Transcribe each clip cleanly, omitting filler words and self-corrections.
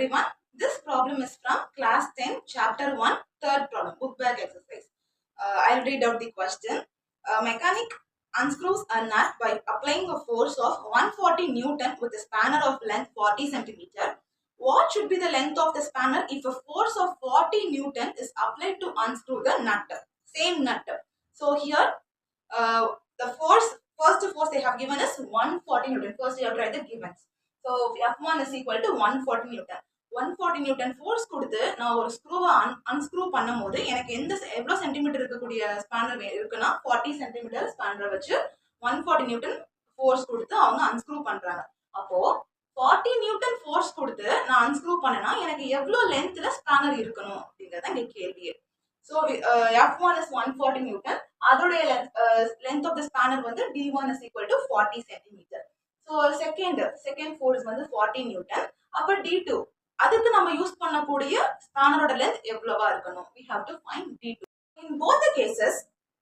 everyone. This problem is from class 10, chapter 1, third problem, book bag exercise. I'll read out the question. A mechanic unscrews a nut by applying a force of 140 Newton with a spanner of length 40 centimeter. What should be the length of the spanner if a force of 40 Newton is applied to unscrew the nut? Same nut. So here, the first force they have given is 140 Newton. First, you have to write the givens. So F1 is equal to 140 Newton. 140 Newton force கொடுத்து நான் ஒரு ஸ்க்ரூவை unscrew பண்ணும்போது எனக்கு எவ்வளோ centimetre இருக்கக்கூடிய spanner இருக்குன்னா 40 centimetre ஸ்பேனரை வச்சு 140 Newton force கொடுத்து அவங்க அன்ஸ்க்ரூ பண்றாங்க. அப்போ 40 நியூட்டன் ஃபோர்ஸ் கொடுத்து நான் அன்ஸ்க்ரூ பண்ணனா எனக்கு எவ்வளோ லென்த்ல ஸ்பேனர் இருக்கணும் அப்படிங்கறத இங்க கேள்வியே. ஸோ F1 is 140 நியூட்டன், அதோடைய லென்த் ஆஃப் த ஸ்பேனர் வந்து D1 is equal to 40 centimetre. So second force வந்து 40 நியூட்டன். அப்போ D2 அதுக்கு நம்ம யூஸ் பண்ணக்கூடிய ஸ்பேனரோட லென்த் எவ்வளவா இருக்கணும்? We have to find D2. In both the cases,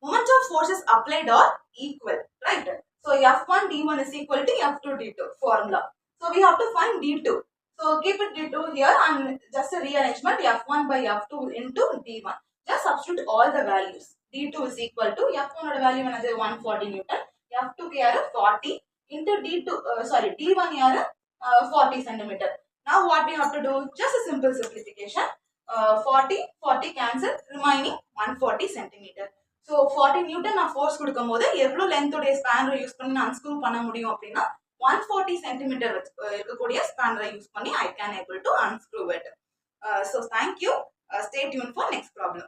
moment of forces applied are equal, right? So F1 D1 is equal to F2 D2 formula. So we have to find D2. So keep it D2 here and just a rearrangement F1 by F2 into D1. Just substitute all the values. D2 is equal to F1 oda value enadhu 140 Newton, F2 ku yaru 40 into D1 yaru 40 centimeter. Now what we have to do? Just a simple simplification. 40 cancel, remaining 140 centimeter. So 40 Newton நான் force கொடுக்கும்போது எவ்வளோ length உடைய ஸ்பேனரை use பண்ணி நான் unscrew பண்ண முடியும் அப்படின்னா 140 centimetre இருக்கக்கூடிய ஸ்பேனரை யூஸ் பண்ணி I can able to unscrew it. So thank you. Stay tuned for next problem.